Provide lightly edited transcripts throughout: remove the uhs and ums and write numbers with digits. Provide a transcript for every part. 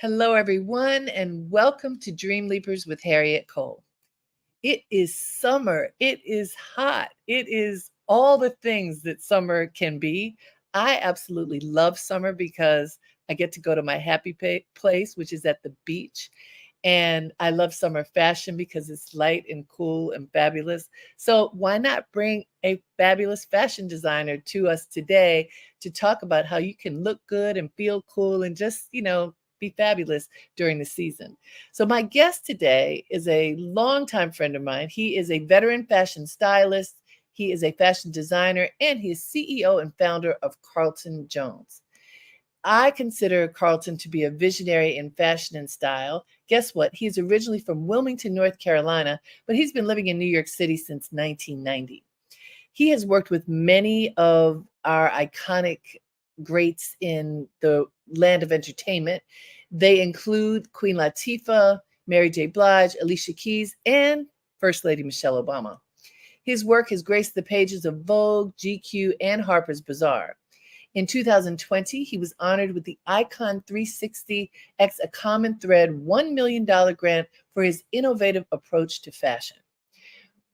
Hello, everyone, and welcome to Dreamleapers with Harriette Cole. It is summer. It is hot. It is all the things that summer can be. I absolutely love summer because I get to go to my place, which is at the beach. And I love summer fashion because it's light and cool and fabulous. So, why not bring a fabulous fashion designer to us today to talk about how you can look good and feel cool and just, be fabulous during the season? So, my guest today is a longtime friend of mine. He is a veteran fashion stylist, he is a fashion designer, and he is CEO and founder of Carlton Jones. I consider Carlton to be a visionary in fashion and style. Guess what? He's originally from Wilmington, North Carolina, but he's been living in New York City since 1990. He has worked with many of our iconic greats in the land of entertainment. They include Queen Latifah, Mary J. Blige, Alicia Keys, and First Lady Michelle Obama. His work has graced the pages of Vogue, GQ, and Harper's Bazaar. In 2020, he was honored with the Icon 360 X A Common Thread $1 million grant for his innovative approach to fashion.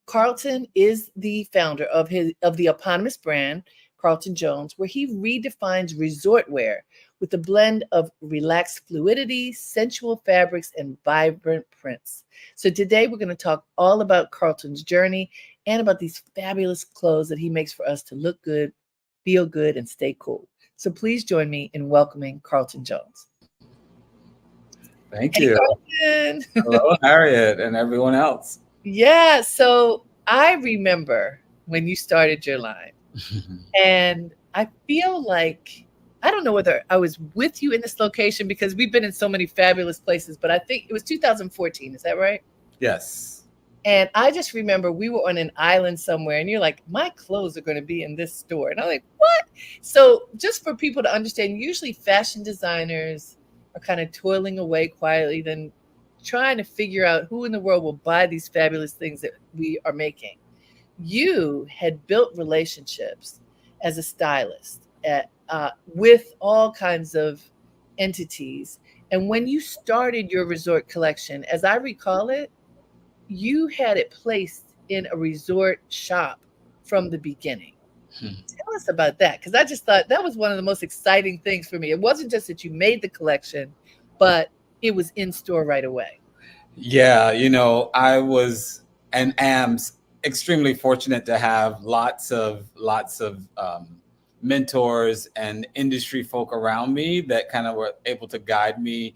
Carlton is the founder of the eponymous brand, Carlton Jones, where he redefines resort wear with a blend of relaxed fluidity, sensual fabrics, and vibrant prints. So today we're going to talk all about Carlton's journey and about these fabulous clothes that he makes for us to look good, feel good, and stay cool. So please join me in welcoming Carlton Jones. Thank Hey, you. Carlton. Hello, Harriet, and everyone else. Yeah, so I remember when you started your line, and I feel like, I don't know whether I was with you in this location because we've been in so many fabulous places, but I think it was 2014. Is that right? Yes. And I just remember we were on an island somewhere, and you're like, my clothes are going to be in this store. And I'm like, what? So, just for people to understand, usually fashion designers are kind of toiling away quietly, then trying to figure out who in the world will buy these fabulous things that we are making. You had built relationships as a stylist with all kinds of entities. And when you started your resort collection, as I recall it, you had it placed in a resort shop from the beginning. Tell us about that, because I just thought that was one of the most exciting things for me. It wasn't just that you made the collection, but it was in store right away. Yeah, I was and am extremely fortunate to have lots of mentors and industry folk around me that kind of were able to guide me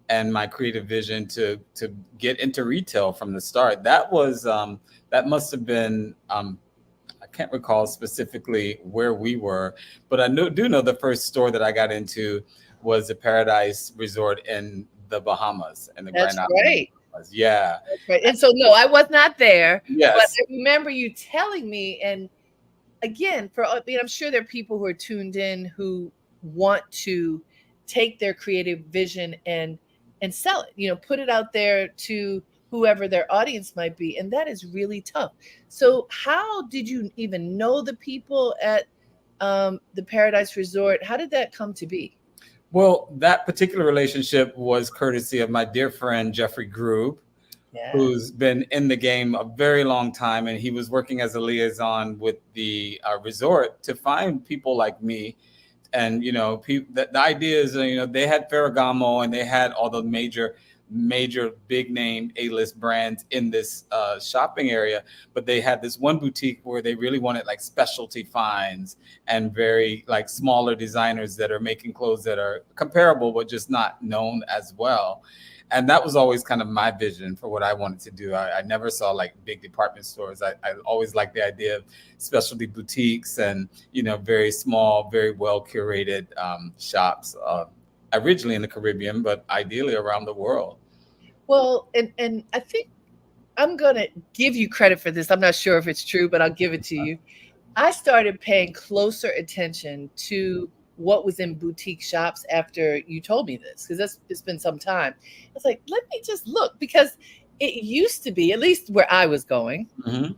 and my creative vision to get into retail from the start. That must have been I can't recall specifically where we were, but do know the first store that I got into was the Paradise Resort in the Bahamas, in the That's Grand Island of the right. Bahamas. Yeah. That's right. And so, no, I was not there, but Yes. I remember you telling me. And again, I'm sure there are people who are tuned in who want to take their creative vision and sell it, put it out there to whoever their audience might be, and that is really tough. So how did you even know the people at the Paradise Resort? How did that come to be? Well, that particular relationship was courtesy of my dear friend Jeffrey Grube, Yeah. who's been in the game a very long time, and he was working as a liaison with the resort to find people like me. And the idea is, they had Ferragamo and they had all the major big name A-list brands in this shopping area, but they had this one boutique where they really wanted like specialty finds and very like smaller designers that are making clothes that are comparable but just not known as well. And that was always kind of my vision for what I wanted to do. I never saw like big department stores. I always liked the idea of specialty boutiques and, very small, very well curated shops, originally in the Caribbean, but ideally around the world. Well, and I think I'm going to give you credit for this. I'm not sure if it's true, but I'll give it to you. I started paying closer attention to what was in boutique shops after you told me this, because it's been some time. I was like, let me just look, because it used to be, at least where I was going, Mm-hmm.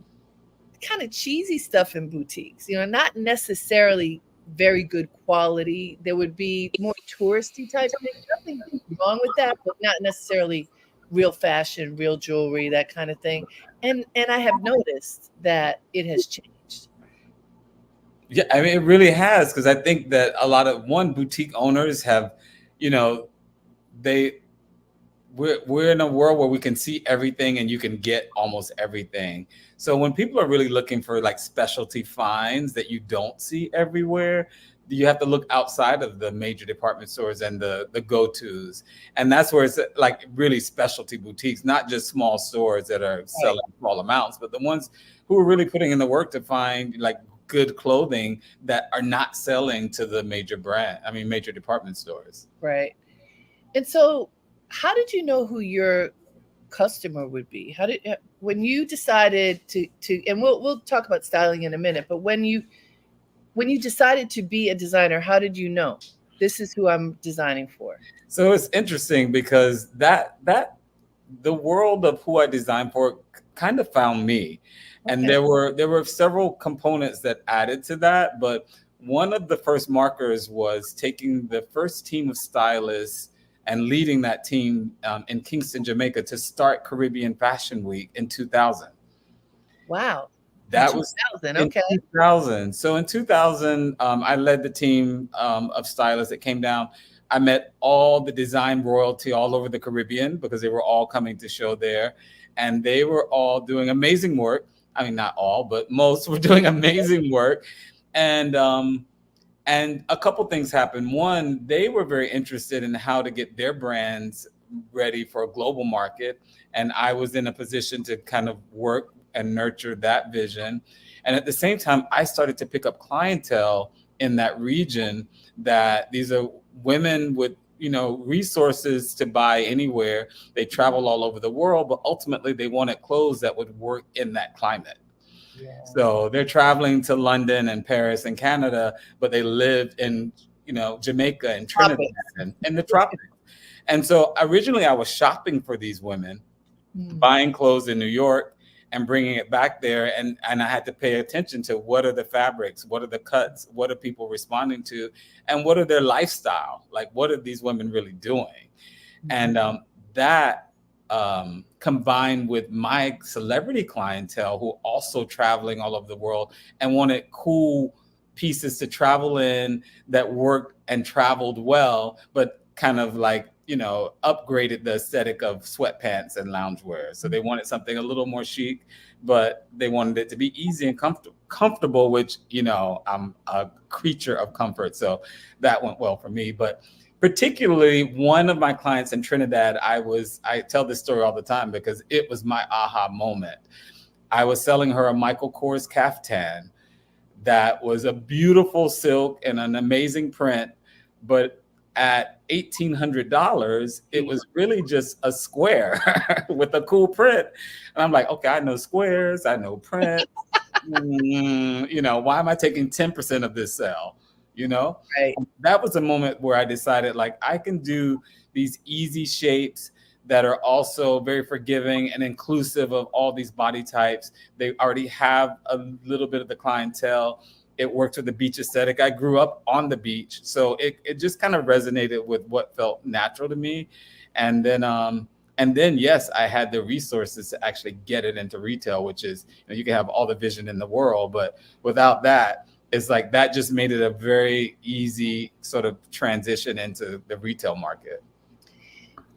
kind of cheesy stuff in boutiques, not necessarily very good quality. There would be more touristy type thing. Nothing wrong with that, but not necessarily real fashion, real jewelry, that kind of thing. And I have noticed that it has changed. Yeah, I mean, it really has, because I think that a lot of boutique owners have, you know, they we're in a world where we can see everything and you can get almost everything. So when people are really looking for like specialty finds that you don't see everywhere, you have to look outside of the major department stores and the go-tos. And that's where it's like really specialty boutiques, not just small stores that are selling small amounts, but the ones who are really putting in the work to find like good clothing that are not selling to the major major department stores. Right. And so how did you know who your customer would be? How did when you decided to and we'll talk about styling in a minute, but when you decided to be a designer, how did you know this is who I'm designing for? So it's interesting because that the world of who I designed for kind of found me. Okay. And there were several components that added to that, but one of the first markers was taking the first team of stylists and leading that team in Kingston, Jamaica, to start Caribbean Fashion Week in 2000. Wow. That was in 2000. So in 2000, I led the team of stylists that came down. I met all the design royalty all over the Caribbean because they were all coming to show there. And they were all doing amazing work. I mean, not all, but most were doing amazing work. And a couple things happened. One, they were very interested in how to get their brands ready for a global market. And I was in a position to kind of work and nurture that vision. And at the same time, I started to pick up clientele in that region, that these are women with, resources to buy anywhere. They travel all over the world, but ultimately they wanted clothes that would work in that climate. Yeah. So they're traveling to London and Paris and Canada, but they live in, Jamaica and Trinidad and the tropics. And so originally I was shopping for these women, buying clothes in New York and bringing it back there. And I had to pay attention to what are the fabrics, what are the cuts, what are people responding to, and what are their lifestyle? Like, what are these women really doing? And that combined with my celebrity clientele who also traveling all over the world and wanted cool pieces to travel in that worked and traveled well, but kind of like, upgraded the aesthetic of sweatpants and loungewear. So they wanted something a little more chic, but they wanted it to be easy and comfortable, which, I'm a creature of comfort. So that went well for me. But particularly one of my clients in Trinidad, I tell this story all the time because it was my aha moment. I was selling her a Michael Kors caftan that was a beautiful silk and an amazing print, but at $1,800, it was really just a square with a cool print. And I'm like, okay, I know squares, I know print. Why am I taking 10% of this sale? Right. That was a moment where I decided, like, I can do these easy shapes that are also very forgiving and inclusive of all these body types. They already have a little bit of the clientele. It worked with the beach aesthetic. I grew up on the beach, so it just kind of resonated with what felt natural to me. And then yes, I had the resources to actually get it into retail, which is, you can have all the vision in the world, but without that, it's like that just made it a very easy sort of transition into the retail market.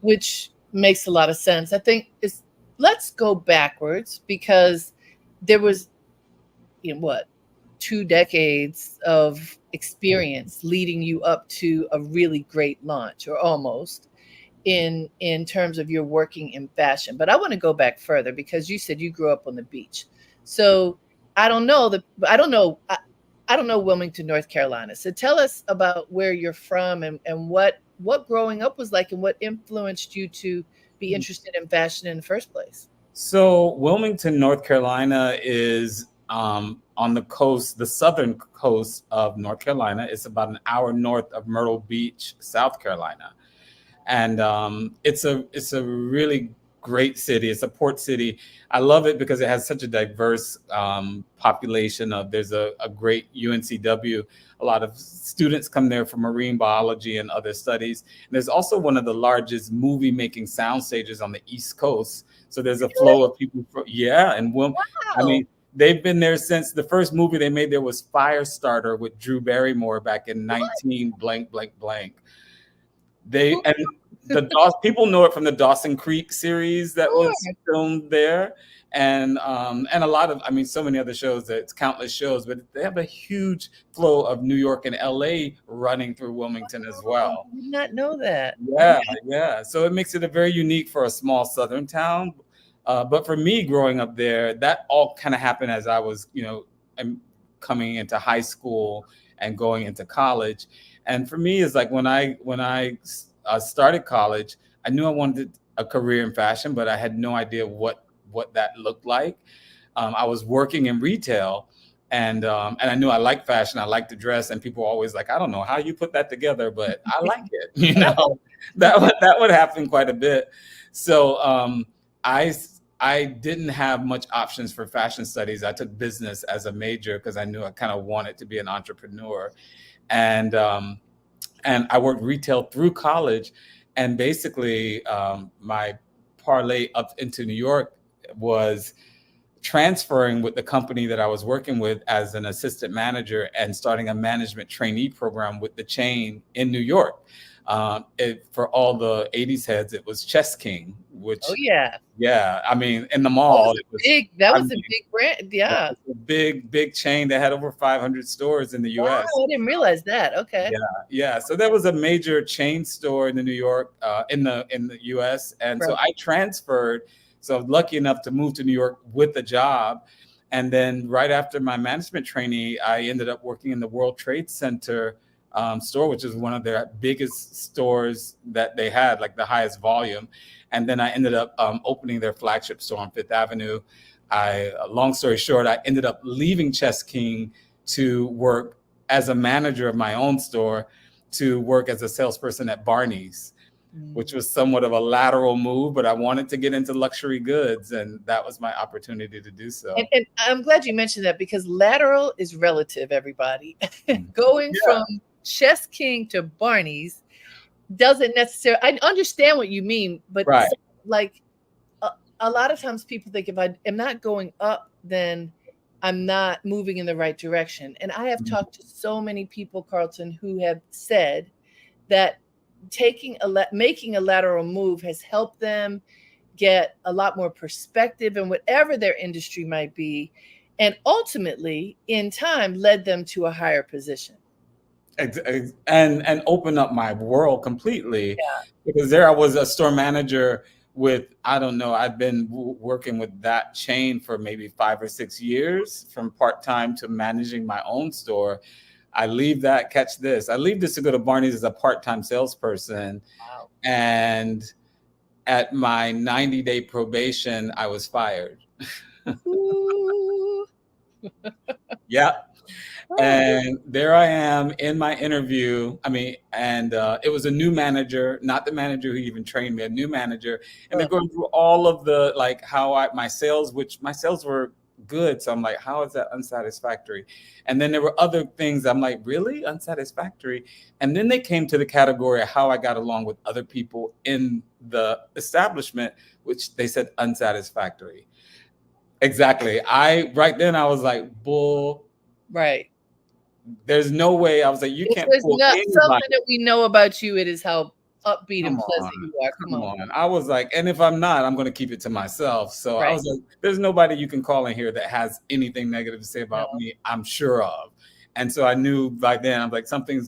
Which makes a lot of sense. I think let's go backwards, because there was, 2 decades of experience leading you up to a really great launch, or almost, in terms of your working in fashion. But I want to go back further, because you said you grew up on the beach. So I don't know Wilmington, North Carolina. So tell us about where you're from and what growing up was like, and what influenced you to be interested in fashion in the first place. So Wilmington, North Carolina is on the coast, the southern coast of North Carolina. It's about an hour north of Myrtle Beach, South Carolina. And it's a really great city. It's a port city. I love it because it has such a diverse population. There's a great UNCW. A lot of students come there for marine biology and other studies. And there's also one of the largest movie making sound stages on the East Coast. So there's a flow of people. And I mean, they've been there since the first movie they made there was Firestarter with Drew Barrymore back in 19 blank blank blank. People know it from the Dawson Creek series that was filmed there, and a lot of, I mean, so many other shows. It's countless shows, but they have a huge flow of New York and LA running through Wilmington as well. I did not know that. Yeah. So it makes it a very unique for a small southern town. But for me, growing up there, that all kind of happened as I was, coming into high school and going into college. And for me, it's like when I started college, I knew I wanted a career in fashion, but I had no idea what that looked like. I was working in retail, and I knew I liked fashion. I liked to dress, and people were always like, I don't know how you put that together, but I like it. That would happen quite a bit. So I didn't have much options for fashion studies. I took business as a major because I knew I kind of wanted to be an entrepreneur. And I worked retail through college, and basically my parlay up into New York was transferring with the company that I was working with as an assistant manager and starting a management trainee program with the chain in New York. For all the 80s heads, it was Chess King, which I mean, in the mall, that was a big brand. Yeah, it was a big chain that had over 500 stores in the US. I didn't realize that. Okay. Yeah. So there was a major chain store in the New York, in the US, and so I transferred. So I was lucky enough to move to New York with a job. And then right after my management trainee, I ended up working in the World Trade Center store, which is one of their biggest stores that they had, like the highest volume. And then I ended up opening their flagship store on Fifth Avenue. Long story short, I ended up leaving Chess King to work as a manager of my own store, to work as a salesperson at Barney's, which was somewhat of a lateral move, but I wanted to get into luxury goods, and that was my opportunity to do so. And I'm glad you mentioned that, because lateral is relative, everybody. Going from Chess King to Barney's doesn't necessarily, I understand what you mean, but like a lot of times people think if I am not going up, then I'm not moving in the right direction. And I have talked to so many people, Carlton, who have said that making a lateral move has helped them get a lot more perspective in whatever their industry might be, and ultimately in time led them to a higher position. And open up my world completely, because there I was a store manager with, I don't know, I've been working with that chain for maybe 5 or 6 years, from part-time to managing my own store. I leave that, catch this, I leave this to go to Barney's as a part-time salesperson. Wow. And at my 90-day probation, I was fired. Yeah. And there I am in my interview. I mean, and it was a new manager, not the manager who even trained me, a new manager. And they're going through all of the, like, how my sales were good. So I'm like, how is that unsatisfactory? And then there were other things I'm like, really unsatisfactory? And then they came to the category of how I got along with other people in the establishment, which they said unsatisfactory. Exactly. Right then I was like, bull. Right. There's no way. I was like, you can't pull something that we know about you. It is how upbeat and pleasant you are. Come on. I was like, and if I'm not, I'm going to keep it to myself. So I was like, there's nobody you can call in here that has anything negative to say about me, I'm sure of. And so I knew by then, I'm like, something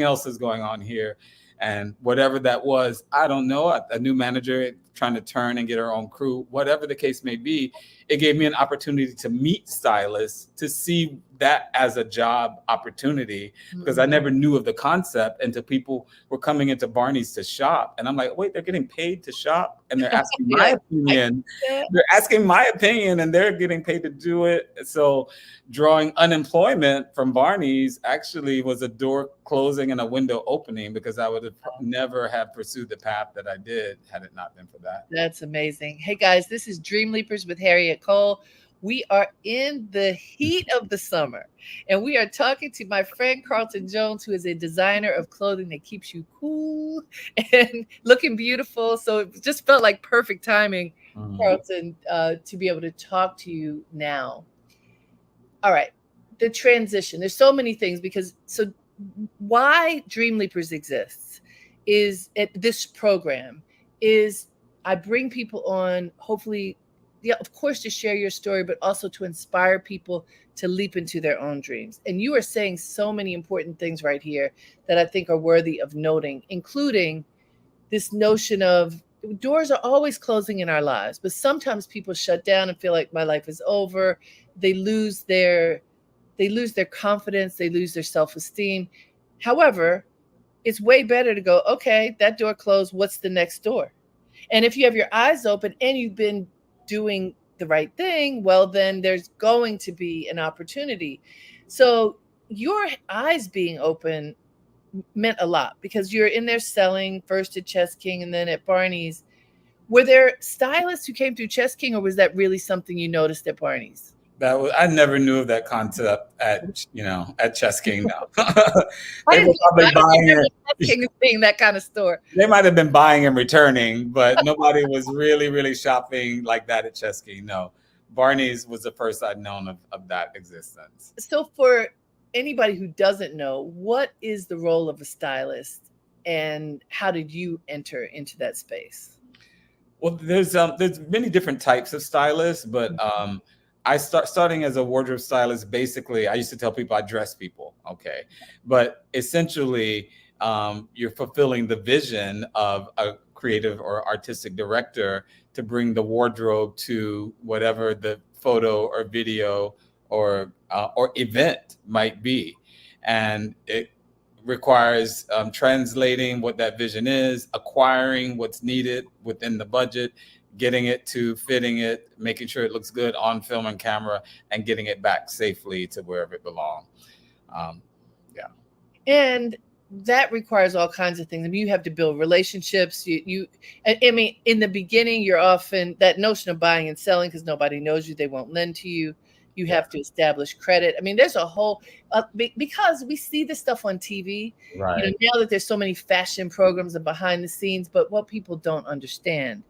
else is going on here. And whatever that was, I don't know, a new manager trying to turn and get her own crew, whatever the case may be, it gave me an opportunity to meet stylists, to see that as a job opportunity, because I never knew of the concept until people were coming into Barney's to shop. And I'm like, wait, they're getting paid to shop, and they're asking my opinion. They're asking my opinion, and they're getting paid to do it. So drawing unemployment from Barney's actually was a door closing and a window opening, because I would have never have pursued the path that I did had it not been for that. that. That's amazing. Hey guys, this is Dreamleapers with Harriette Cole. We are in the heat of the summer, and we are talking to my friend Carlton Jones, who is a designer of clothing that keeps you cool and looking beautiful. So it just felt like perfect timing, Carlton, to be able to talk to you now. All right, the transition. There's so many things because why Dreamleapers exists is this program is I bring people on, hopefully, yeah, of course, to share your story, but also to inspire people to leap into their own dreams. And you are saying so many important things right here that I think are worthy of noting, including this notion of doors are always closing in our lives, but sometimes people shut down and feel like my life is over. They lose their confidence, they lose their self-esteem. However, it's way better to go, okay, that door closed, what's the next door? And if you have your eyes open and you've been doing the right thing, well, then there's going to be an opportunity. So your eyes being open meant a lot because you're in there selling first at Chess King and then at Barney's. Were there stylists who came through Chess King, or was that really something you noticed at Barney's? I never knew of that concept at Chess King. No, I they were didn't probably buying it. Chess King as being that kind of store. They might have been buying and returning, but nobody was really shopping like that at Chess King. No, Barney's was the first I'd known of that existence. So for anybody who doesn't know, what is the role of a stylist and how did you enter into that space? Well, there's many different types of stylists, but starting as a wardrobe stylist. Basically, I used to tell people I dress people, okay, but essentially, you're fulfilling the vision of a creative or artistic director to bring the wardrobe to whatever the photo or video or event might be, and it requires translating what that vision is, acquiring what's needed within the budget, getting it to fitting it, making sure it looks good on film and camera, and getting it back safely to wherever it belongs. Yeah. And that requires all kinds of things. I mean, you have to build relationships. I mean, in the beginning, you're often that notion of buying and selling because nobody knows you, they won't lend to you. You have to establish credit. I mean, there's a whole because we see this stuff on TV. Right. Now that there's so many fashion programs and behind the scenes, but what people don't understand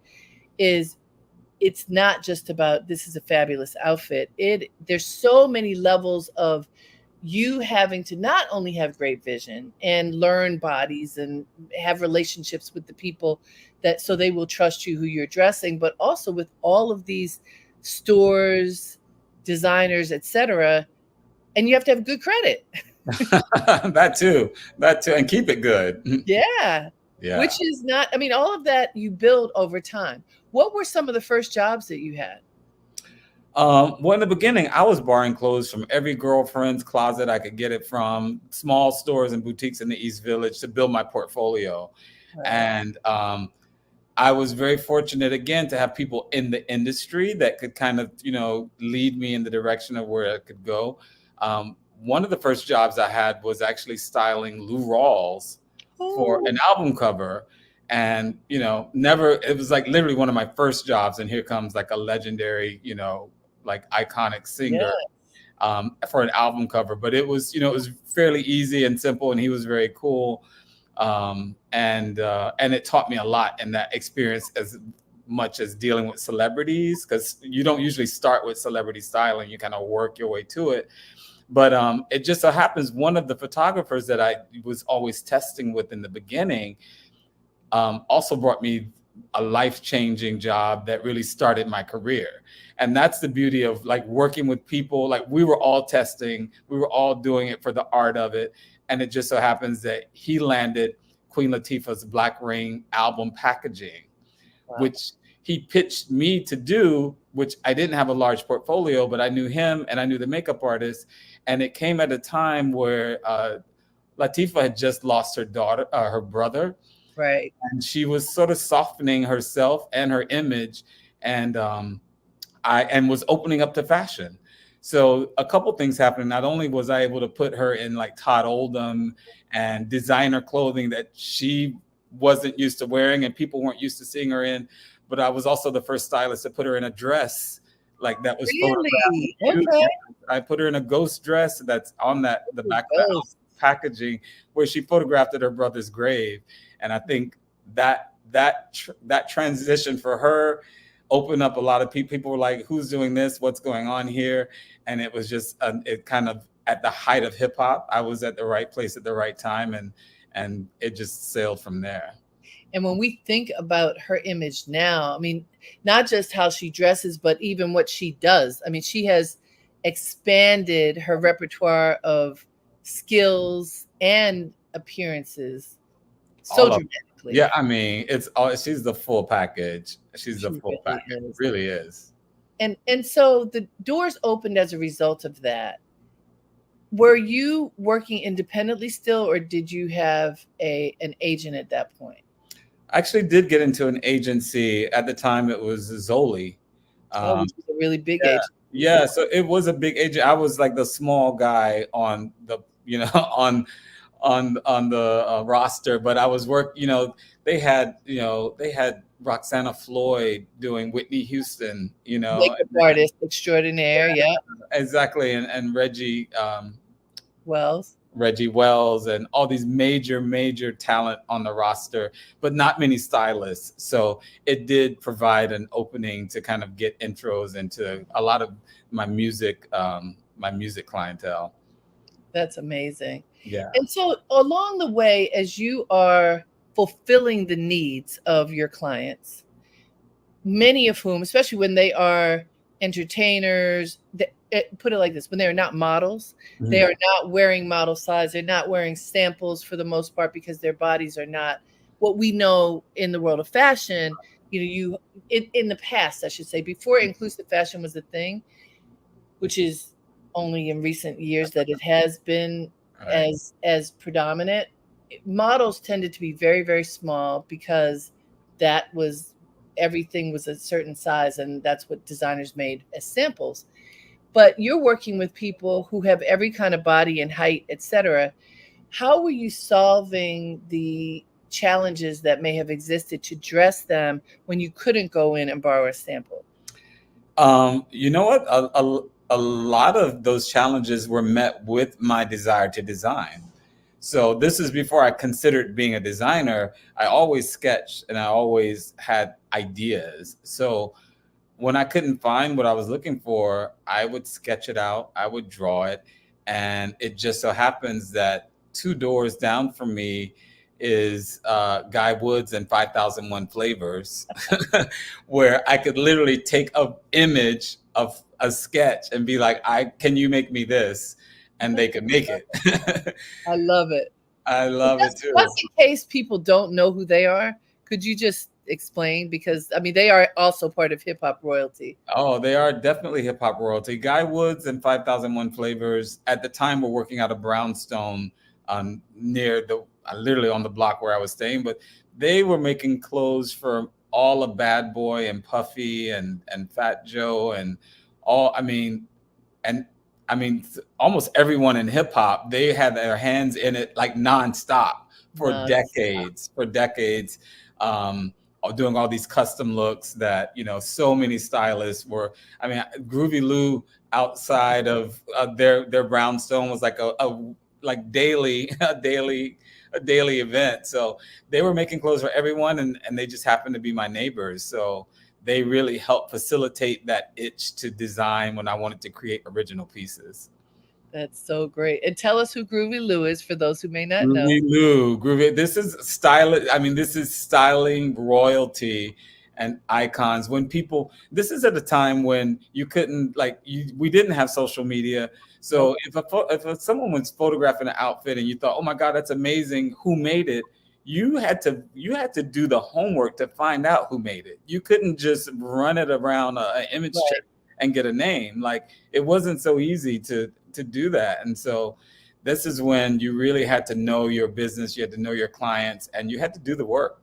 is it's not just about this is a fabulous outfit. There's so many levels of you having to not only have great vision and learn bodies and have relationships with the people so they will trust you who you're dressing, but also with all of these stores, designers, etc. And you have to have good credit. that too, and keep it good. Yeah. Which is not, I mean, all of that you build over time. What were some of the first jobs that you had? Well, in the beginning, I was borrowing clothes from every girlfriend's closet I could get it from, small stores and boutiques in the East Village to build my portfolio. Right. And I was very fortunate, again, to have people in the industry that could kind of, lead me in the direction of where I could go. One of the first jobs I had was actually styling Lou Rawls for an album cover. And, it was like literally one of my first jobs. And here comes like a legendary, like iconic singer for an album cover. But it was, it was fairly easy and simple. And he was very cool. And it taught me a lot in that experience as much as dealing with celebrities, because you don't usually start with celebrity styling. You kind of work your way to it. But it just so happens one of the photographers that I was always testing with in the beginning also brought me a life-changing job that really started my career. And that's the beauty of like working with people. Like we were all testing, we were all doing it for the art of it. And it just so happens that he landed Queen Latifah's Black Rain album packaging, which he pitched me to do, which I didn't have a large portfolio, but I knew him and I knew the makeup artist. And it came at a time where Latifah had just lost her daughter, her brother. Right. And she was sort of softening herself and her image, and was opening up to fashion. So a couple things happened. Not only was I able to put her in like Todd Oldham and designer clothing that she wasn't used to wearing and people weren't used to seeing her in, but I was also the first stylist to put her in a dress like that was photographed. Really? Okay. I put her in a ghost dress that's on the back of the Ghost. packaging where she photographed at her brother's grave. And I think that transition for her opened up a lot of people. People were like, who's doing this? What's going on here? And it was just it kind of at the height of hip hop. I was at the right place at the right time, and it just sailed from there. And when we think about her image now, I mean, not just how she dresses, but even what she does. I mean, she has expanded her repertoire of skills and appearances so dramatically. Yeah, I mean, she's the full package. She's the full really package. It is. really is. And so the doors opened as a result of that. Were you working independently still, or did you have an agent at that point? I actually did get into an agency at the time. It was Zoli. Which was a really big Yeah, agent. yeah. So it was a big agent. I was like the small guy on the, on the roster, but I was they had Roxana Floyd doing Whitney Houston, Makeup artist extraordinaire. Yeah. exactly, and Wells. Reggie Wells and all these major talent on the roster, but not many stylists. So it did provide an opening to kind of get intros into a lot of my music clientele. That's amazing. Yeah. And so along the way, as you are fulfilling the needs of your clients, many of whom, especially when they are entertainers, put it like this, when they're not models, they are not wearing model size, they're not wearing samples for the most part because their bodies are not what we know in the world of fashion. In the past, I should say, before inclusive fashion was a thing, which is only in recent years that it has been as predominant. Models tended to be very, very small because everything was a certain size, and that's what designers made as samples. But you're working with people who have every kind of body and height, etc. How were you solving the challenges that may have existed to dress them when you couldn't go in and borrow a sample? You know what? A lot of those challenges were met with my desire to design. So this is before I considered being a designer. I always sketched and I always had ideas. So when I couldn't find what I was looking for, I would sketch it out, I would draw it. And it just so happens that 2 doors down from me is Guy Woods and 5001 Flavors, where I could literally take an image of a sketch and be like, can you make me this? And they could make it. I love it. I love it too. Just in case people don't know who they are, could you just explain? Because I mean, they are also part of hip hop royalty. Oh, they are definitely hip hop royalty. Guy Woods and 5001 Flavors at the time were working out of Brownstone, near literally on the block where I was staying, but they were making clothes for all of Bad Boy and Puffy and Fat Joe and almost everyone in hip hop. They had their hands in it like nonstop for decades, doing all these custom looks that, so many stylists were. I mean, Groovy Lou outside of their Brownstone was like a daily event. So they were making clothes for everyone, and they just happened to be my neighbors. So they really helped facilitate that itch to design when I wanted to create original pieces. That's so great. And tell us who Groovy Lou is for those who may not know. Groovy. This is styling. I mean, this is styling royalty and icons. This is at a time when you couldn't we didn't have social media. So if someone was photographing an outfit and you thought, oh my God, that's amazing, who made it? You had to do the homework to find out who made it. You couldn't just run it around an image check and get a name. Like, it wasn't so easy to do that. And so this is when you really had to know your business, you had to know your clients, and you had to do the work.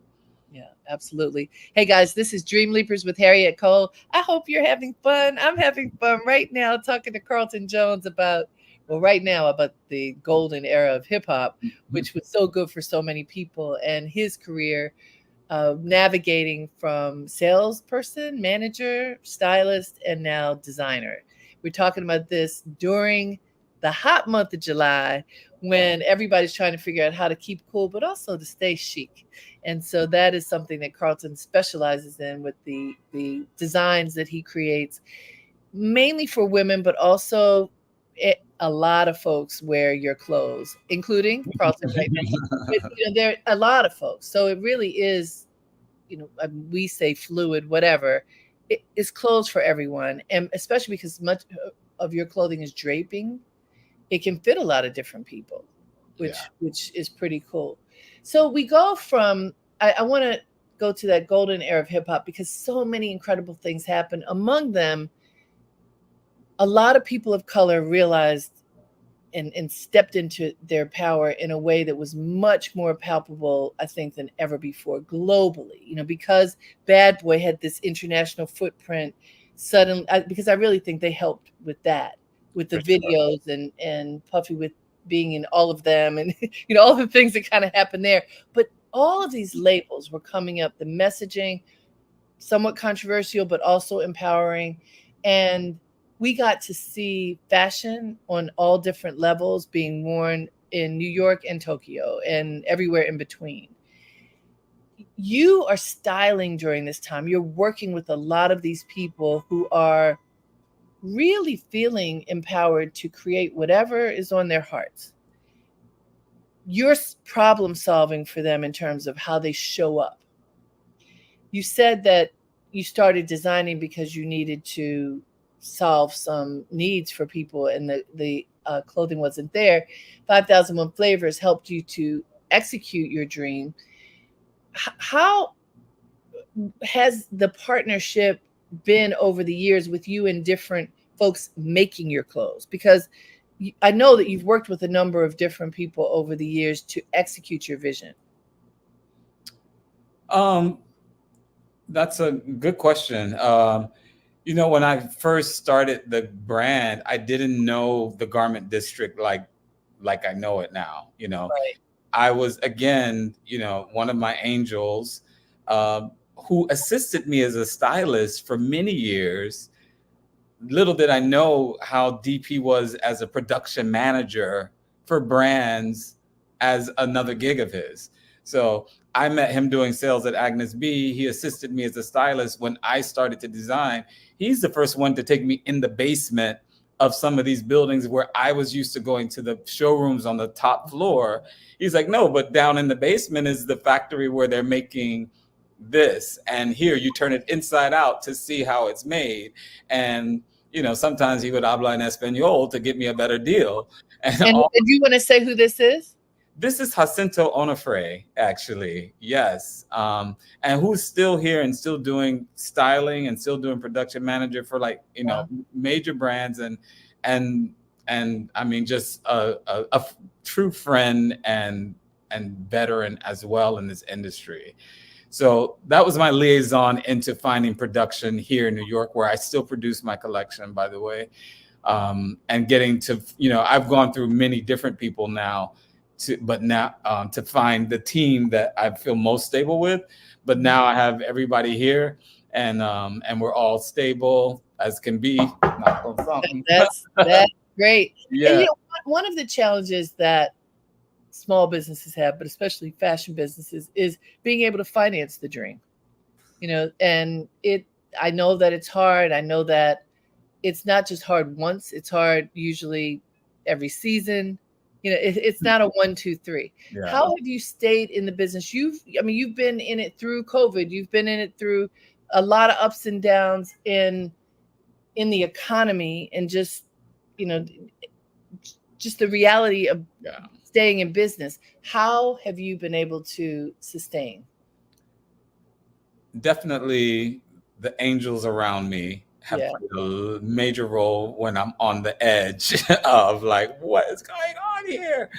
Yeah, absolutely. Hey guys, this is Dreamleapers with Harriette Cole. I hope you're having fun. I'm having fun right now talking to Carlton Jones about the golden era of hip hop, which was so good for so many people, and his career navigating from salesperson, manager, stylist, and now designer. We're talking about this during the hot month of July when everybody's trying to figure out how to keep cool, but also to stay chic. And so that is something that Carlton specializes in with the designs that he creates, mainly for women, but also a lot of folks wear your clothes, including Carlton right now. But, there are a lot of folks. So it really is, we say fluid, whatever. It's clothes for everyone. And especially because much of your clothing is draping, it can fit a lot of different people, which is pretty cool. So we go from, I want to go to that golden era of hip hop because so many incredible things happen. Among them, a lot of people of color realized and stepped into their power in a way that was much more palpable, I think, than ever before globally, because Bad Boy had this international footprint suddenly, because I really think they helped with that, with the videos and Puffy with being in all of them and, all the things that kind of happened there. But all of these labels were coming up, the messaging, somewhat controversial, but also empowering. And we got to see fashion on all different levels being worn in New York and Tokyo and everywhere in between. You are styling during this time. You're working with a lot of these people who are really feeling empowered to create whatever is on their hearts. You're problem solving for them in terms of how they show up. You said that you started designing because you needed to solve some needs for people and the clothing wasn't there. 5001 Flavors helped you to execute your dream. How has the partnership been over the years with you and different folks making your clothes? Because I know that you've worked with a number of different people over the years to execute your vision. That's a good question. When I first started the brand, I didn't know the garment district like I know it now. Right. I was, again, one of my angels who assisted me as a stylist for many years. Little did I know how deep he was as a production manager for brands as another gig of his. So I met him doing sales at Agnes B. He assisted me as a stylist when I started to design. He's the first one to take me in the basement of some of these buildings where I was used to going to the showrooms on the top floor. He's like, no, but down in the basement is the factory where they're making this. And here you turn it inside out to see how it's made. And sometimes he would habla en español to get me a better deal. And do you want to say who this is? This is Jacinto Onofre, actually. Yes. And who's still here and still doing styling and still doing production manager for major brands and I mean, just a true friend and veteran as well in this industry. So that was my liaison into finding production here in New York, where I still produce my collection, by the way, and getting to, I've gone through many different people now, to find the team that I feel most stable with. But now I have everybody here, and we're all stable as can be. That's great. Yeah. And, one of the challenges that small businesses have, but especially fashion businesses, is being able to finance the dream. And I know that it's hard. I know that it's not just hard once, it's hard usually every season. It's not a 1, 2, 3. Yeah. How have you stayed in the business? You've been in it through COVID. You've been in it through a lot of ups and downs in the economy and just the reality of staying in business. How have you been able to sustain? Definitely the angels around me have played a major role when I'm on the edge of like, what is going on here?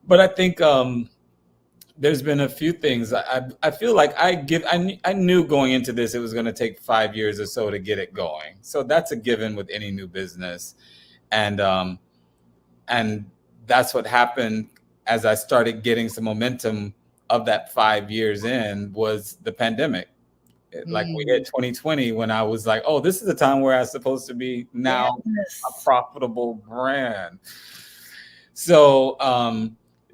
But I think there's been a few things. I feel like I knew going into this, it was going to take 5 years or so to get it going. So that's a given with any new business. And that's what happened as I started getting some momentum of that 5 years in was the pandemic. Like we hit 2020 when I was like, oh, this is the time where I'm supposed to be now a profitable brand. So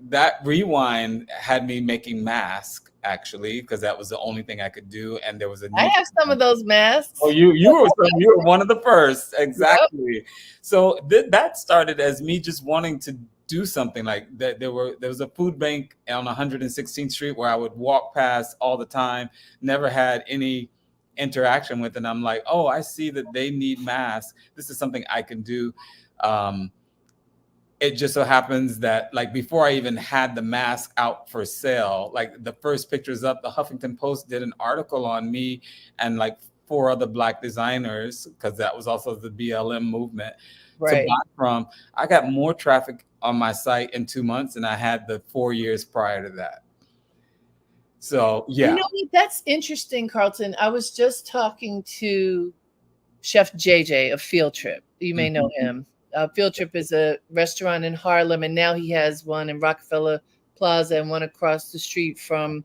that rewind had me making masks, actually, because that was the only thing I could do. And there was a I have some of those masks. Oh, you were one of the first. Exactly. Yep. So that started as me just wanting to do something like that. There was a food bank on 116th Street where I would walk past all the time, never had any interaction with, and I'm like, oh, I see that they need masks. This is something I can do. It just so happens that like before I even had the mask out for sale, like the first pictures up, the Huffington Post did an article on me and like 4 other Black designers, because that was also the BLM movement, to buy from. I got more traffic on my site in 2 months than I had the 4 years prior to that. So yeah. You know, that's interesting, Carlton. I was just talking to Chef JJ of Field Trip. You may know him. Field Trip is a restaurant in Harlem, and now he has one in Rockefeller Plaza and one across the street from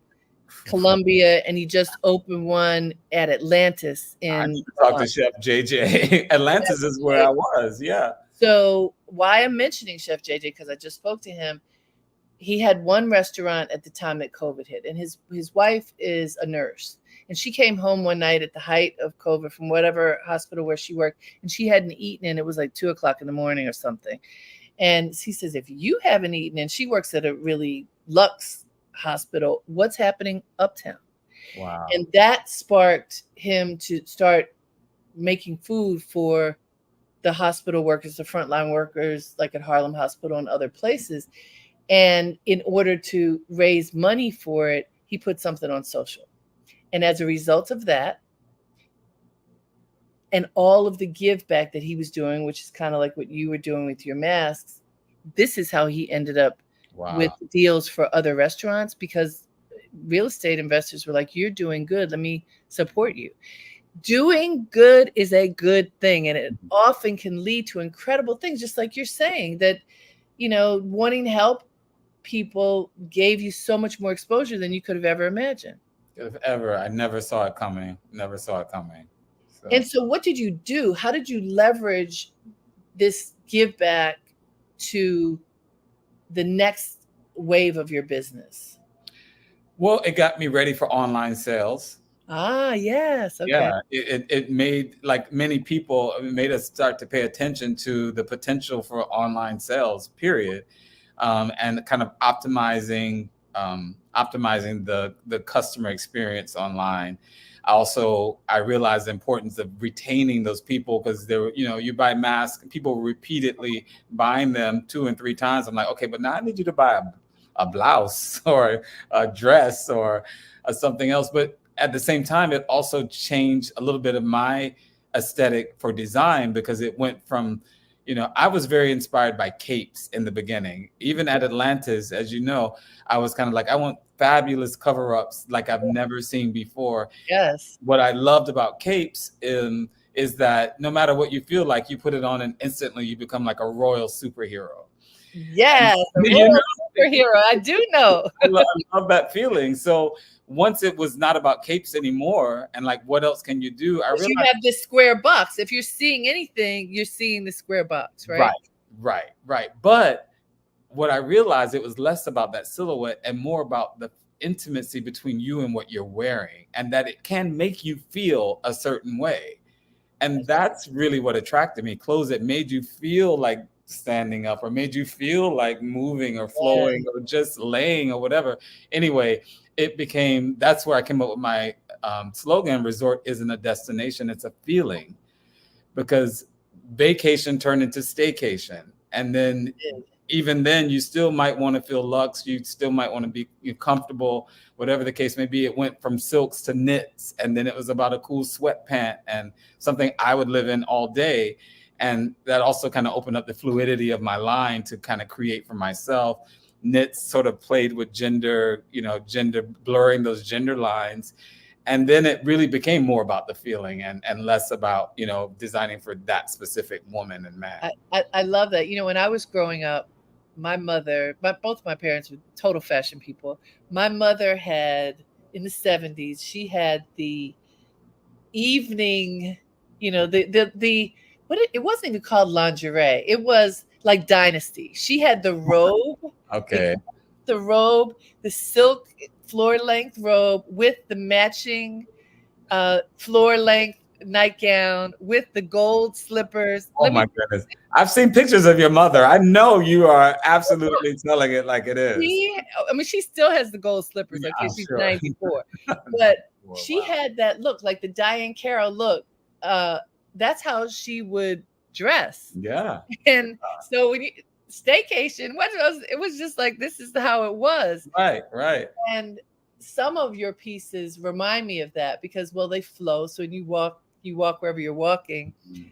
Columbia, and he just opened one at Atlantis. I need to talk to Chef JJ. Atlantis is where I was, yeah. So why I'm mentioning Chef JJ, because I just spoke to him. He had one restaurant at the time that COVID hit, and his wife is a nurse. And she came home one night at the height of COVID from whatever hospital where she worked, and she hadn't eaten, and it was like 2:00 in the morning or something. And he says, if you haven't eaten, and she works at a really luxe hospital, what's happening uptown? Wow. And that sparked him to start making food for the hospital workers, the frontline workers, like at Harlem Hospital and other places. And in order to raise money for it, he put something on social. And as a result of that, and all of the give back that he was doing, which is kind of like what you were doing with your masks, this is how he ended up with deals for other restaurants, because real estate investors were like, you're doing good. Let me support you. Doing good is a good thing. And it often can lead to incredible things, just like you're saying, that, you know, wanting to help people gave you so much more exposure than you could have ever imagined. I never saw it coming. So. And so what did you do? How did you leverage this give back to the next wave of your business? Well, it got me ready for online sales. Ah, yes. Okay. Yeah, it made, like many people, it made us start to pay attention to the potential for online sales, period. And kind of optimizing the customer experience online. I realized the importance of retaining those people, because you buy masks, people repeatedly buying them 2 and 3 times. I'm like, okay, but now I need you to buy a blouse or a dress or something else. But at the same time, it also changed a little bit of my aesthetic for design, because it went from, I was very inspired by capes in the beginning. Even at Atlantis, as you know, I was kind of like, I want fabulous cover-ups like I've never seen before. Yes. What I loved about capes is that no matter what you feel like, you put it on and instantly you become like a royal superhero. Yes, a royal superhero. I do know. I love that feeling. So once it was not about capes anymore, and like, what else can you do? I realized you have this square box. If you're seeing anything, you're seeing the square box, right? Right. But what I realized, it was less about that silhouette and more about the intimacy between you and what you're wearing, and that it can make you feel a certain way. And that's really what attracted me. Clothes that made you feel like standing up, or made you feel like moving or flowing, or just laying or whatever. Anyway, that's where I came up with my slogan, resort isn't a destination, it's a feeling. Because vacation turned into staycation. And then even then, you still might want to feel luxe. You still might want to be comfortable, whatever the case may be. It went from silks to knits. And then it was about a cool sweat pant and something I would live in all day. And that also kind of opened up the fluidity of my line to kind of create for myself. Knits sort of played with gender, blurring those gender lines. And then it really became more about the feeling and less about, designing for that specific woman and man. I love that. When I was growing up, my mother, both my parents were total fashion people. My mother had, in the 70s, she had the evening, the it wasn't even called lingerie. It was like Dynasty. She had the robe, the Okay. the robe, the silk floor length robe with the matching floor length nightgown with the gold slippers. Oh Let my me goodness. I've seen pictures of your mother. I know you are absolutely telling it like it is. she I mean, she still has the gold slippers. Yeah, Okay, I'm she's sure. 94, but she Wow. had that look, like the Diane Carroll look. Uh, that's how she would dress. Yeah. And so when you staycation, it was just like this is how it was. Right. Right. And some of your pieces remind me of that because, well, they flow. So when you walk wherever you're walking, Mhm.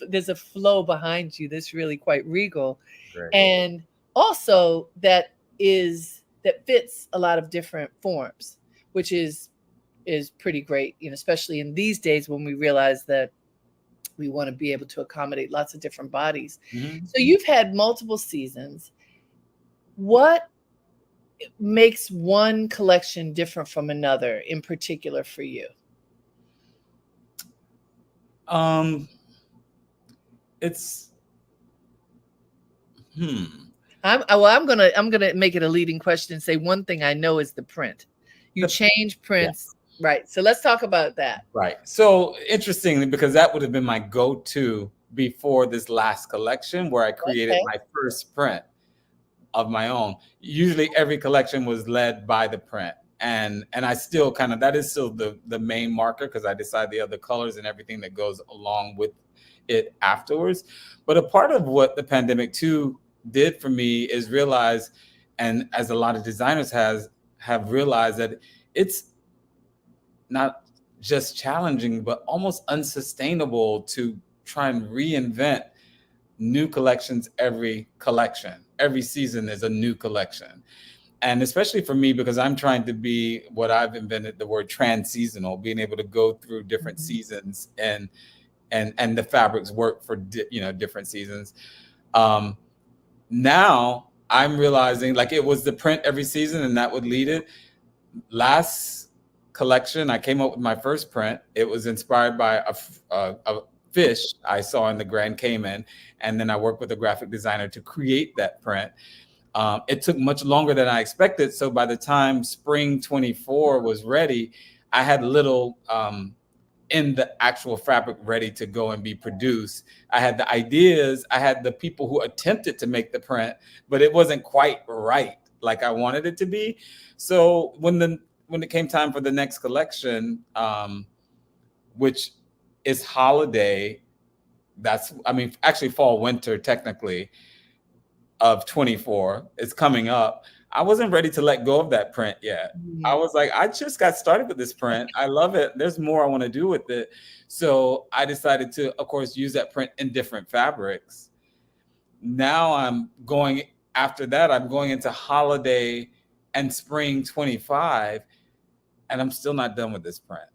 there's a flow behind you that's really quite regal, Great. and also that fits a lot of different forms, which is pretty great, especially in these days when we realize that we want to be able to accommodate lots of different bodies. Mhm. So you've had multiple seasons. What makes one collection different from another in particular for you? Um, it's hmm. I'm gonna make it a leading question and say one thing I know is the print. You The change Yeah. prints, right? So let's talk about that. Right. So interestingly, because that would have been my go-to before this last collection where I created Okay. my first print of my own. Usually every collection was led by the print. And I still kind of, that is still the main marker because I decide the other colors and everything that goes along with it afterwards. But a part of what the pandemic too did for me is realize, and as a lot of designers have realized, that it's not just challenging, but almost unsustainable to try and reinvent new collections every collection. Every season is a new collection. And especially for me, because I'm trying to be what I've invented the word trans-seasonal, being able to go through different Mhm. seasons and the fabrics work for different seasons. Um, Now I'm realizing like it was the print every season and that would lead it. Last collection, I came up with my first print. It was inspired by a fish I saw in the Grand Cayman, and then I worked with a graphic designer to create that print. It took much longer than I expected. So by the time spring 24 was ready, I had little in the actual fabric ready to go and be produced. I had the ideas, I had the people who attempted to make the print, but it wasn't quite right like I wanted it to be. So when it came time for the next collection, which is holiday, actually fall winter technically of 24 is coming up. I wasn't ready to let go of that print yet. I Mhm. was like, I just got started with this print. I love it. There's more I want to do with it. So I decided to, of course, use that print in different fabrics. Now I'm going into holiday and spring 25, and I'm still not done with this print.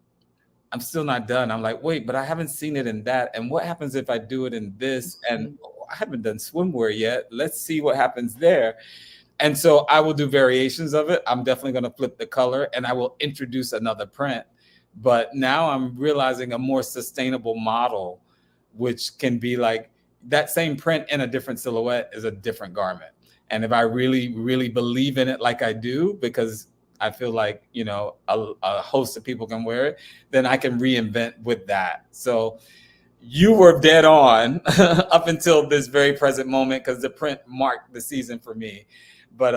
I'm still not done. I'm like, wait, but I haven't seen it in that. And what happens if I do it in this? And Mhm. I haven't done swimwear yet. Let's see what happens there. And so I will do variations of it. I'm definitely going to flip the color and I will introduce another print. But now I'm realizing a more sustainable model, which can be like that same print in a different silhouette is a different garment. And if I really, really believe in it like I do, because I feel like, a host of people can wear it, then I can reinvent with that. So you were dead on up until this very present moment because the print marked the season for me. But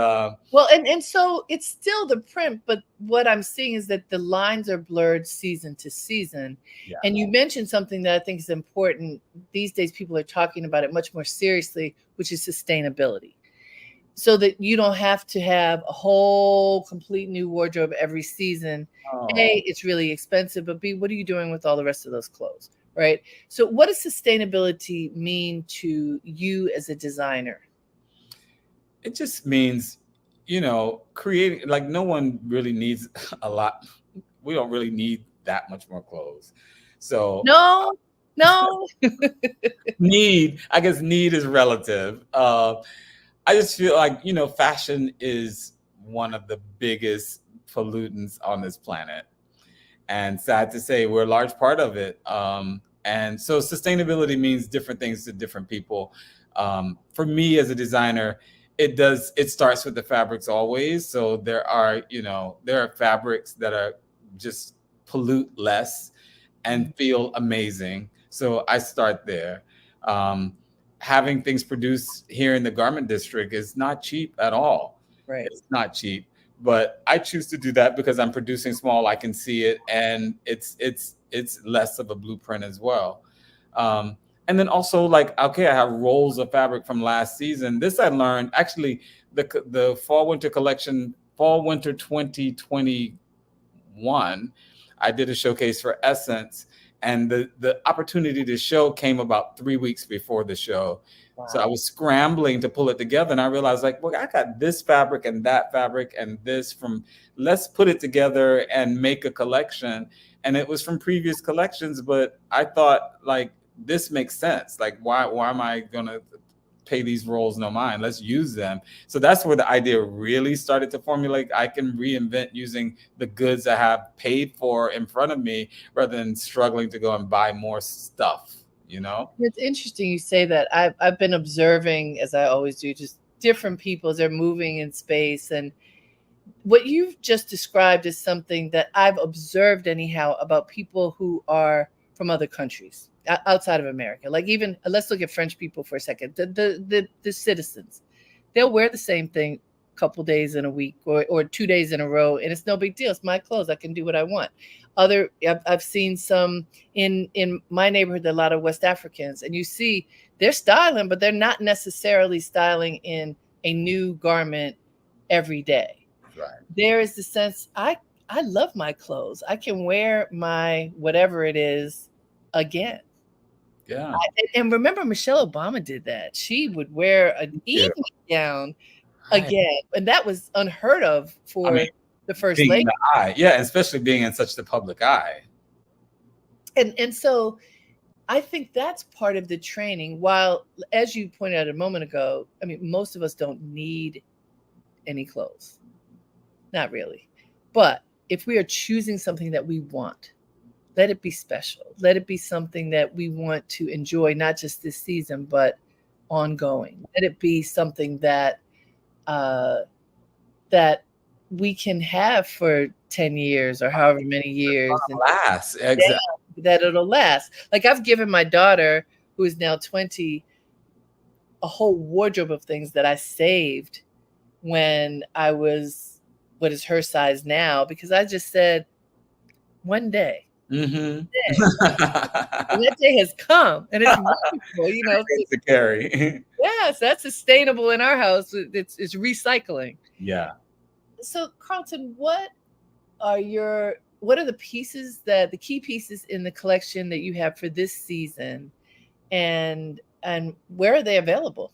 Well, and so it's still the print, but what I'm seeing is that the lines are blurred season to season. yeah, And you mentioned something that I think is important. These days, people are talking about it much more seriously, which is sustainability. So that you don't have to have a whole complete new wardrobe every season. oh, A, it's really expensive, but B, what are you doing with all the rest of those clothes? Right. So, what does sustainability mean to you as a designer? it just means, creating like no one really needs a lot. We don't really need that much more clothes. So No, no. need, I guess need is relative. I just feel like, fashion is one of the biggest pollutants on this planet. And sad to say, we're a large part of it. And so sustainability means different things to different people. For me as a designer, it starts with the fabrics always. So there are fabrics that are just pollute less and feel amazing. So I start there. Having things produced here in the garment district is not cheap at all. Right. It's not cheap, but I choose to do that because I'm producing small. I can see it, and it's less of a blueprint as well. And then also, like, okay, I have rolls of fabric from last season. This I learned actually, the fall winter collection, fall winter 2021. I did a showcase for Essence, and the opportunity to show came about 3 weeks before the show. Wow. So I was scrambling to pull it together, and I realized, like, well, I got this fabric and that fabric and this from, let's put it together and make a collection. And it was from previous collections, but I thought, like, this makes sense. Like, why am I gonna pay these rolls no mind? Let's use them. So that's where the idea really started to formulate. I can reinvent using the goods I have paid for in front of me rather than struggling to go and buy more stuff, It's interesting you say that. I've been observing, as I always do, just different people as they're moving in space. And what you've just described is something that I've observed anyhow about people who are from other countries outside of America. Like, even let's look at French people for a second. The citizens, they'll wear the same thing a couple days in a week or 2 days in a row, and it's no big deal. It's my clothes. I can do what I want. I've seen some in my neighborhood, a lot of West Africans, and you see they're styling, but they're not necessarily styling in a new garment every day. Right. There is the sense, I love my clothes. I can wear my whatever it is again. Yeah. And remember, Michelle Obama did that. She would wear an evening gown again, and that was unheard of for the first lady. In the eye. Yeah, especially being in such the public eye. And so I think that's part of the training. While, as you pointed out a moment ago, I mean, most of us don't need any clothes. Not really. But if we are choosing something that we want, let it be special. Let it be something that we want to enjoy, not just this season, but ongoing. Let it be something that that we can have for 10 years or however many years. And last. Exactly. That it'll last. Like, I've given my daughter, who is now 20, a whole wardrobe of things that I saved when I was, what is her size now, because I just said, one day. Mm-hmm. That day has come, and it's wonderful, to carry. Yes, that's sustainable in our house. It's recycling. Yeah. So, Carlton, what are the pieces, the key pieces in the collection that you have for this season, and where are they available?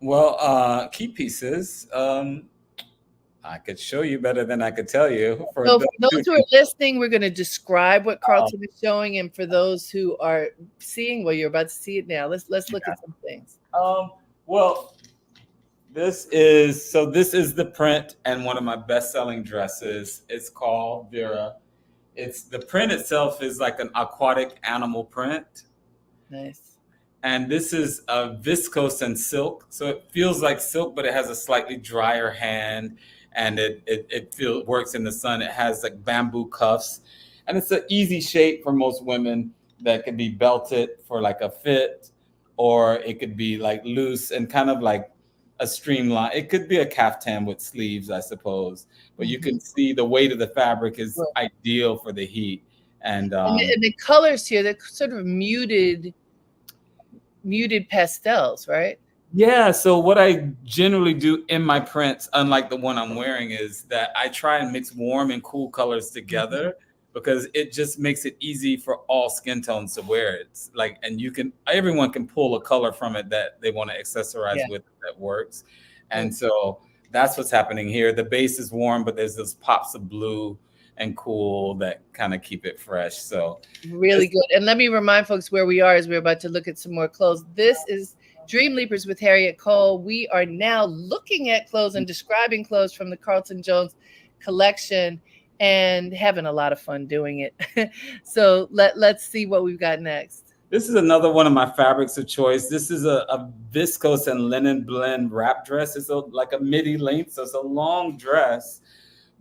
Well, key pieces. I could show you better than I could tell you. For those who are listening, we're going to describe what Carlton is showing, and for those who are seeing, well, you're about to see it now. Let's look at some things. Well, this is the print and one of my best-selling dresses. It's called Vera. The print itself is like an aquatic animal print. Nice. And this is viscose and silk, so it feels like silk, but it has a slightly drier hand. And it works in the sun. It has like bamboo cuffs, and it's an easy shape for most women that can be belted for like a fit, or it could be like loose and kind of like a streamline. It could be a caftan with sleeves, I suppose. But you can see the weight of the fabric is ideal for the heat. And the colors here, they're sort of muted pastels, right? Yeah, so what I generally do in my prints, unlike the one I'm wearing, is that I try and mix warm and cool colors together, because it just makes it easy for all skin tones to wear it. It's like, and everyone can pull a color from it that they want to accessorize with that works. And so that's what's happening here. The base is warm, but there's those pops of blue and cool that kind of keep it fresh. So really good. And let me remind folks where we are as we're about to look at some more clothes. This is Dreamleapers with Harriette Cole. We are now looking at clothes and describing clothes from the Carlton Jones collection and having a lot of fun doing it. So let's see what we've got next. This is another one of my fabrics of choice. This is a viscose and linen blend wrap dress. It's like a midi length, so it's a long dress.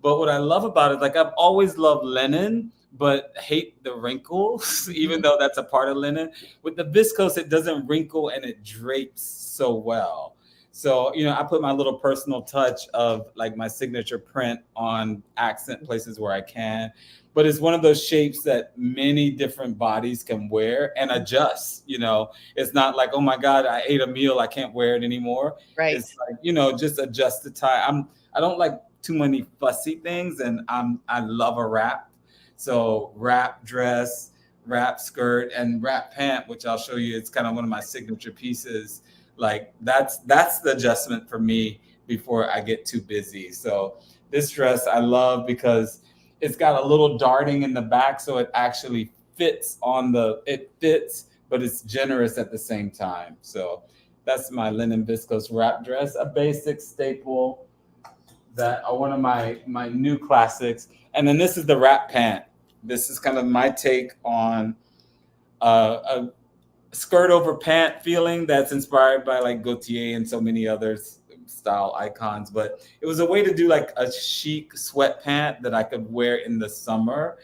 But what I love about it, like I've always loved linen, but hate the wrinkles, even though that's a part of linen. With the viscose, it doesn't wrinkle and it drapes so well. So, I put my little personal touch of like my signature print on accent places where I can. But it's one of those shapes that many different bodies can wear and adjust. It's not like, oh my God, I ate a meal, I can't wear it anymore. Right. It's like, just adjust the tie. I don't like too many fussy things, and I love a wrap. So wrap dress, wrap skirt, and wrap pant, which I'll show you. It's kind of one of my signature pieces. Like that's the adjustment for me before I get too busy. So this dress I love because it's got a little darting in the back, so it actually fits it fits, but it's generous at the same time. So that's my linen viscose wrap dress, a basic staple that are one of my new classics. And then this is the wrap pant. This is kind of my take on a skirt over pant feeling that's inspired by like Gaultier and so many others style icons. But it was a way to do like a chic sweat pant that I could wear in the summer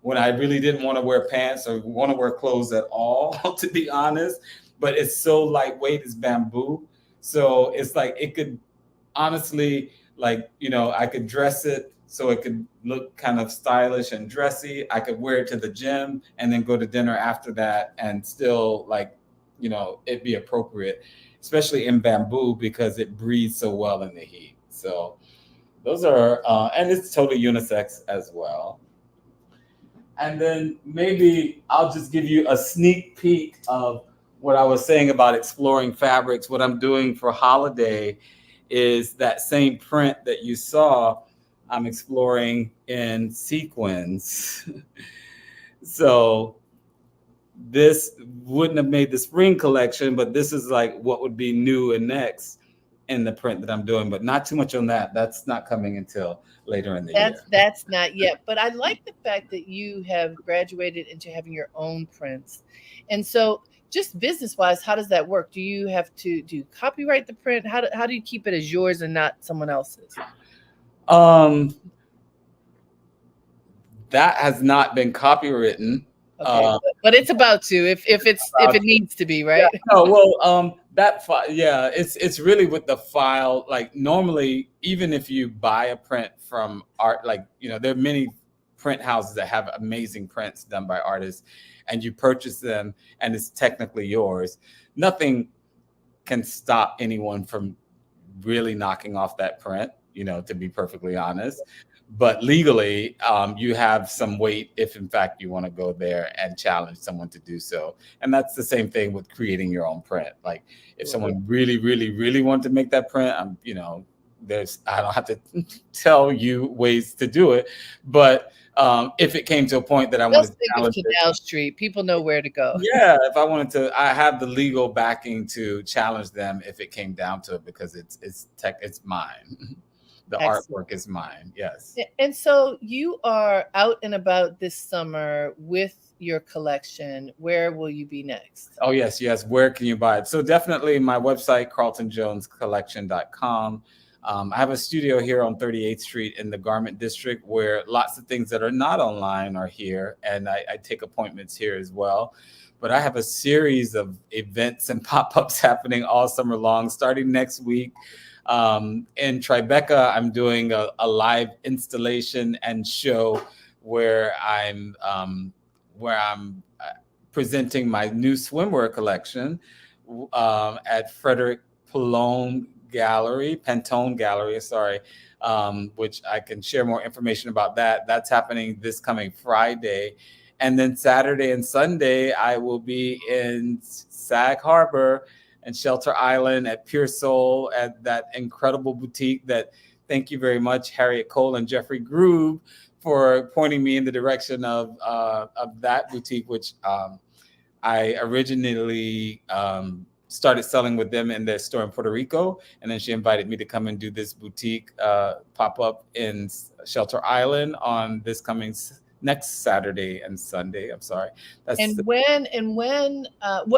when I really didn't want to wear pants or want to wear clothes at all, to be honest. But it's so lightweight, it's bamboo. So it's like it could honestly, like, I could dress it so it could look kind of stylish and dressy. I could wear it to the gym and then go to dinner after that and still like, it'd be appropriate, especially in bamboo because it breathes so well in the heat. So those are, and it's totally unisex as well. And then maybe I'll just give you a sneak peek of what I was saying about exploring fabrics. What I'm doing for holiday is that same print that you saw, I'm exploring in sequins. So this wouldn't have made the spring collection, but this is like what would be new and next in the print that I'm doing, but not too much on that. That's not coming until later in the year. That's not yet, but I like the fact that you have graduated into having your own prints. And so just business wise, how does that work? Do you have to copyright the print? How do you keep it as yours and not someone else's? That has not been copywritten. Okay, but it's about to if it needs to be, right? Yeah, no, well, that file, yeah, it's really with the file. Like normally, even if you buy a print from art, like there are many print houses that have amazing prints done by artists, and you purchase them, and it's technically yours. Nothing can stop anyone from really knocking off that print. To be perfectly honest. But legally, you have some weight if, in fact, you want to go there and challenge someone to do so. And that's the same thing with creating your own print. Like, if someone really, really, really wanted to make that print, I don't have to tell you ways to do it. But if it came to a point that I wanted to challenge Canal Street, people know where to go. Yeah, if I wanted to, I have the legal backing to challenge them if it came down to it, because it's mine. The Excellent. Artwork is mine. Yes. And so you are out and about this summer with your collection. Where will you be next? Oh, yes. Where can you buy it? So definitely my website, carltonjonescollection.com. I have a studio here on 38th Street in the Garment District where lots of things that are not online are here. And I take appointments here as well. But I have a series of events and pop-ups happening all summer long, starting next week. In Tribeca, I'm doing a live installation and show where I'm presenting my new swimwear collection at Frederick Pantone Gallery, which I can share more information about that. That's happening this coming Friday. And then Saturday and Sunday, I will be in Sag Harbor and Shelter Island at Pure Soul at that incredible boutique that, thank you very much, Harriette Cole and Jeffrey Grube, for pointing me in the direction of that boutique, which I originally started selling with them in their store in Puerto Rico. And then she invited me to come and do this boutique pop-up in Shelter Island on this coming next Saturday and Sunday. I'm sorry.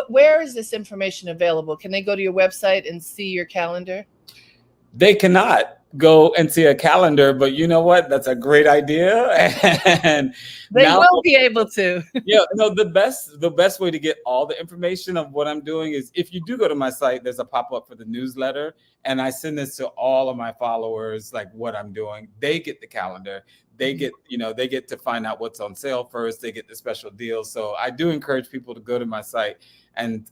Where is this information available? Can they go to your website and see your calendar? They cannot go and see a calendar, but you know what? That's a great idea. And they will be able to. Yeah, no, the best way to get all the information of what I'm doing is if you do go to my site, there's a pop-up for the newsletter, and I send this to all of my followers, like what I'm doing. They get the calendar. They get, they get to find out what's on sale first. They get the special deals. So I do encourage people to go to my site, and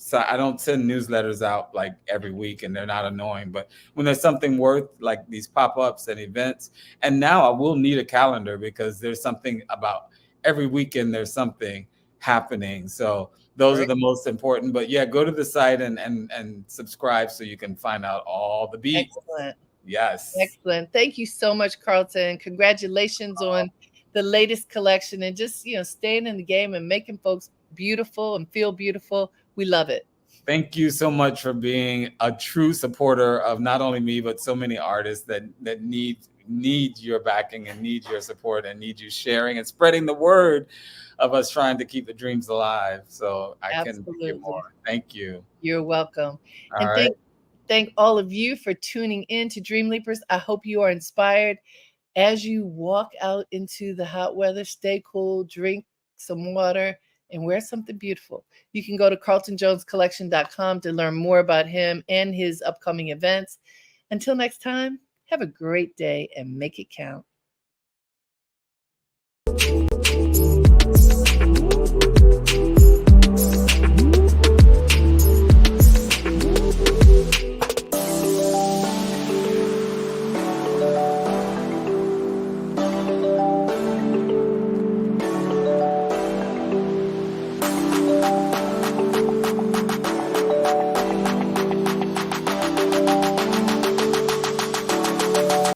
so I don't send newsletters out like every week, and they're not annoying. But when there's something worth like these pop-ups and events, and now I will need a calendar because there's something about every weekend there's something happening. So those are the most important. But yeah, go to the site and subscribe so you can find out all the beats. Excellent. Yes. Excellent. Thank you so much, Carlton. Congratulations on the latest collection and just, staying in the game and making folks beautiful and feel beautiful. We love it. Thank you so much for being a true supporter of not only me, but so many artists that need your backing and need your support and need you sharing and spreading the word of us trying to keep the dreams alive. So I can give more. Thank you. You're welcome. Thank all of you for tuning in to Dreamleapers. I hope you are inspired as you walk out into the hot weather. Stay cool, drink some water, and wear something beautiful. You can go to carltonjonescollection.com to learn more about him and his upcoming events. Until next time, have a great day and make it count.